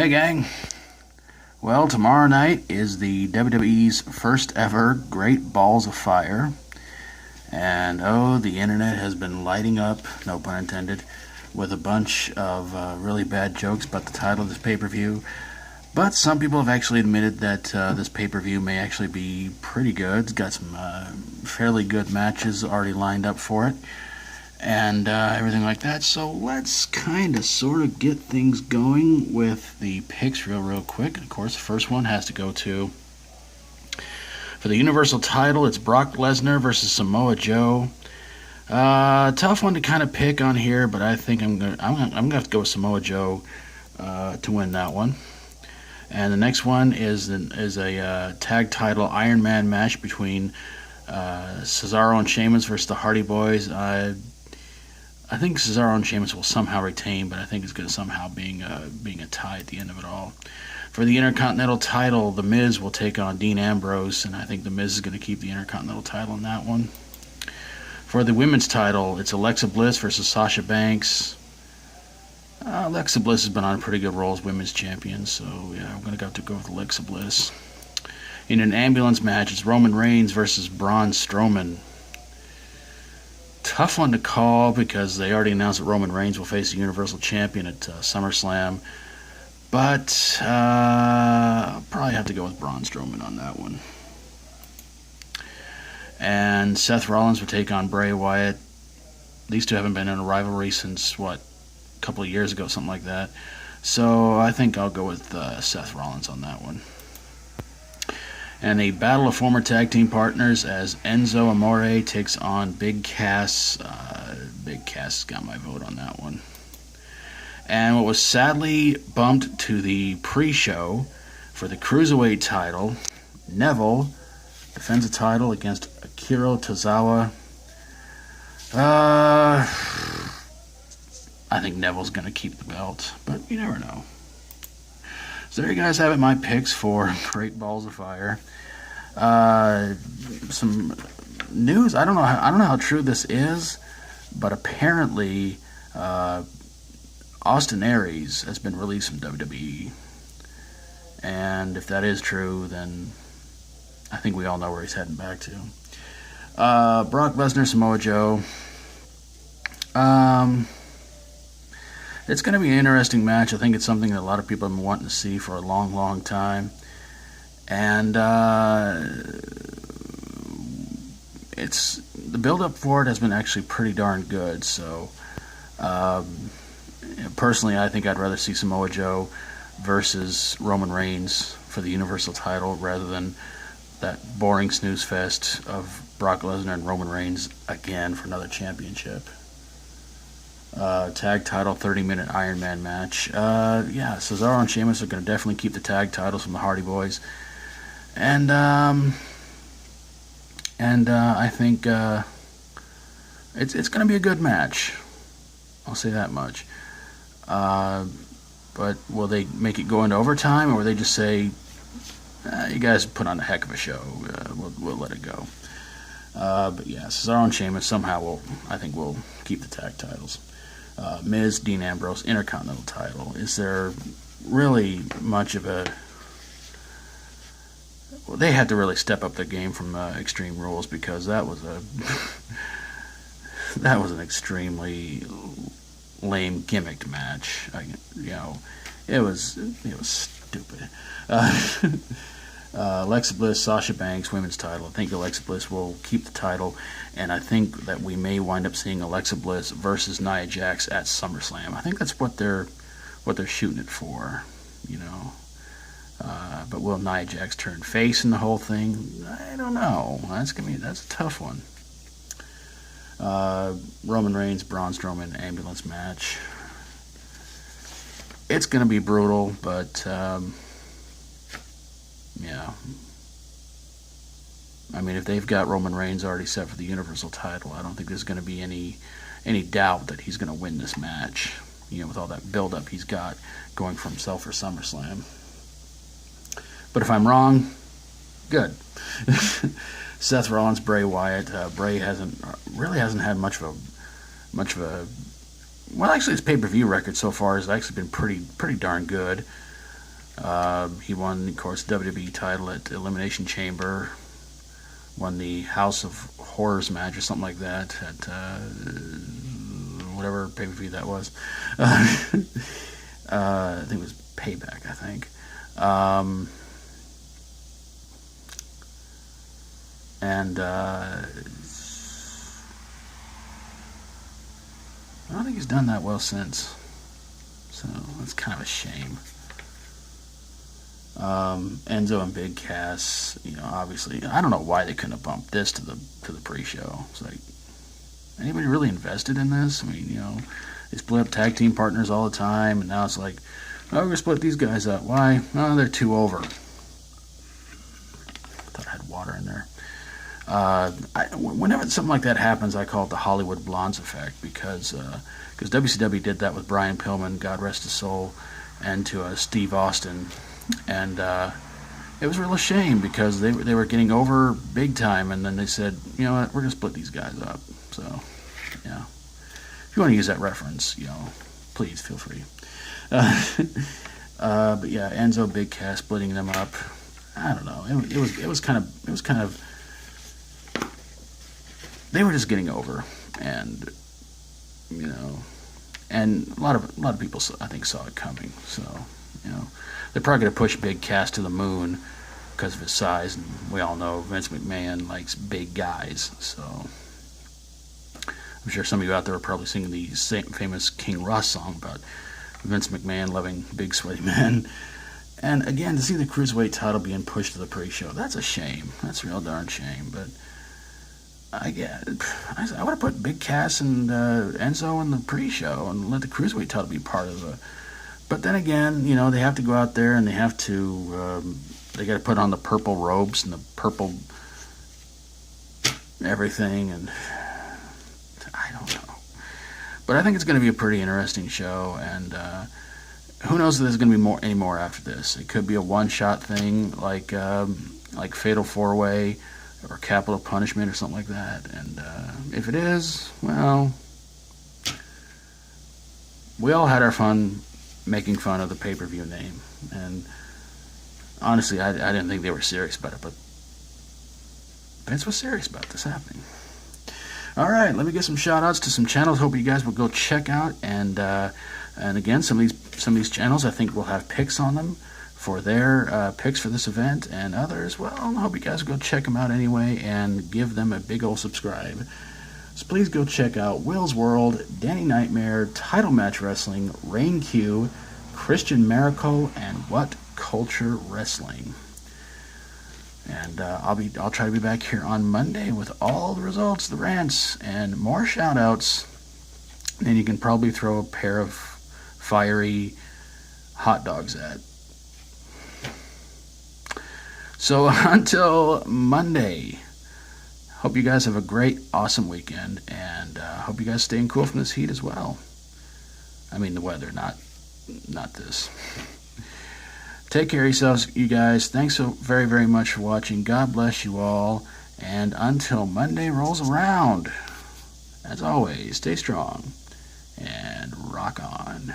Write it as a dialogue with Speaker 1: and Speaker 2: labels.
Speaker 1: Hey gang, well tomorrow night is the WWE's first ever Great Balls of Fire, and oh, the internet has been lighting up, no pun intended, with a bunch of really bad jokes about the title of this pay-per-view. But some people have actually admitted that this pay-per-view may actually be pretty good. It's got some fairly good matches already lined up for it, and everything like that. So let's kind of sort of get things going with the picks real quick. Of course, the first one has to go to, for the Universal title, it's Brock Lesnar versus Samoa Joe. Tough one to kind of pick on here, but I think I'm gonna have to go with Samoa Joe to win that one. And the next one is a tag title Iron Man match between Cesaro and Sheamus versus the Hardy Boys. I think Cesaro and Sheamus will somehow retain, but I think it's going to somehow being a tie at the end of it all. For the Intercontinental title, The Miz will take on Dean Ambrose, and I think The Miz is going to keep the Intercontinental title in that one. For the Women's title, it's Alexa Bliss versus Sasha Banks. Alexa Bliss has been on a pretty good roll as Women's Champion, so yeah, I'm going to have to go with Alexa Bliss. In an ambulance match, it's Roman Reigns versus Braun Strowman. Tough one to call because they already announced that Roman Reigns will face the Universal Champion at SummerSlam. But I'll probably have to go with Braun Strowman on that one. And Seth Rollins will take on Bray Wyatt. These two haven't been in a rivalry since, a couple of years ago, something like that. So I think I'll go with Seth Rollins on that one. And a battle of former tag team partners as Enzo Amore takes on Big Cass. Big Cass got my vote on that one. And what was sadly bumped to the pre-show for the Cruiserweight title, Neville defends the title against Akira Tozawa. I think Neville's going to keep the belt, but you never know. So there you guys have it, my picks for Great Balls of Fire. Some news. I don't know how true this is, but apparently Austin Aries has been released from WWE, and if that is true, then I think we all know where he's heading back to. Brock Lesnar, Samoa Joe. It's going to be an interesting match. I think it's something that a lot of people have been wanting to see for a long time. And it's the build-up for it has been actually pretty darn good. So, personally, I think I'd rather see Samoa Joe versus Roman Reigns for the Universal title rather than that boring snooze fest of Brock Lesnar and Roman Reigns again for another championship. Tag title 30-minute Iron Man match. Cesaro and Sheamus are going to definitely keep the tag titles from the Hardy Boys, and I think it's going to be a good match. I'll say that much. But will they make it go into overtime, or will they just say, "You guys put on a heck of a show. We'll let it go." But yeah, Cesaro and Sheamus somehow will keep the tag titles. Miz, Dean Ambrose, Intercontinental title. Is there really much of a... Well, they had to really step up their game from Extreme Rules, because that was an extremely lame gimmicked match. It was stupid. Alexa Bliss, Sasha Banks, women's title. I think Alexa Bliss will keep the title, and I think that we may wind up seeing Alexa Bliss versus Nia Jax at SummerSlam. I think that's what they're shooting it for, But will Nia Jax turn face in the whole thing? I don't know. That's a tough one. Roman Reigns, Braun Strowman ambulance match. It's gonna be brutal, but yeah. I mean, if they've got Roman Reigns already set for the Universal title, I don't think there's going to be any doubt that he's going to win this match, with all that build-up he's got going for himself for SummerSlam. But if I'm wrong, good. Seth Rollins, Bray Wyatt. Bray hasn't had much of a well, actually, his pay-per-view record so far has actually been pretty darn good. He won, of course, the WWE title at Elimination Chamber. Won the House of Horrors match or something like that at whatever pay-per-view that was. I think it was Payback, I think. I don't think he's done that well since. So that's kind of a shame. Enzo and Big Cass, obviously, I don't know why they couldn't have bumped this to the pre-show. It's like, anybody really invested in this? I mean, they split up tag team partners all the time, and now it's like, oh, we're gonna split these guys up. Why? Oh, they're too over. I thought I had water in there. Whenever something like that happens, I call it the Hollywood Blondes effect, because WCW did that with Brian Pillman, God rest his soul, and to Steve Austin. And it was a real shame, because they were getting over big time, and then they said, you know what, we're going to split these guys up. So, yeah. If you want to use that reference, please feel free. But yeah, Enzo, Big Cass splitting them up. I don't know. It was kind of they were just getting over, and and a lot of people, I think, saw it coming. So, they're probably going to push Big Cass to the moon because of his size, and we all know Vince McMahon likes big guys. So I'm sure some of you out there are probably singing the famous King Ross song about Vince McMahon loving big sweaty men. And again, to see the Cruiserweight title being pushed to the pre-show, that's a shame. That's a real darn shame. But I would have put Big Cass and Enzo in the pre-show and let the Cruiserweight title be part of the. But then again, they have to go out there and they have to. They got to put on the purple robes and the purple everything, and I don't know. But I think it's going to be a pretty interesting show, and who knows if there's going to be any more after this. It could be a one-shot thing, like Fatal 4-Way or Capital Punishment or something like that. And if it is, well, we all had our fun making fun of the pay-per-view name, and honestly, I didn't think they were serious about it, but Vince was serious about this happening. All right, let me get some shout-outs to some channels. Hope you guys will go check out, and again, some of these channels, I think, will have picks on them for their picks for this event, and others, well, I hope you guys will go check them out anyway and give them a big old subscribe. So please go check out Will's World, Danny Knightmare, Title Match Wrestling, Rayne Q, Christian Maracle, and WhatCulture Wrestling. And I'll try to be back here on Monday with all the results, the rants, and more shout-outs. And you can probably throw a pair of fiery hot dogs at. So until Monday, hope you guys have a great, awesome weekend, and hope you guys staying cool from this heat as well. I mean the weather, not this. Take care of yourselves, you guys. Thanks so very, very much for watching. God bless you all, and until Monday rolls around, as always, stay strong and rock on.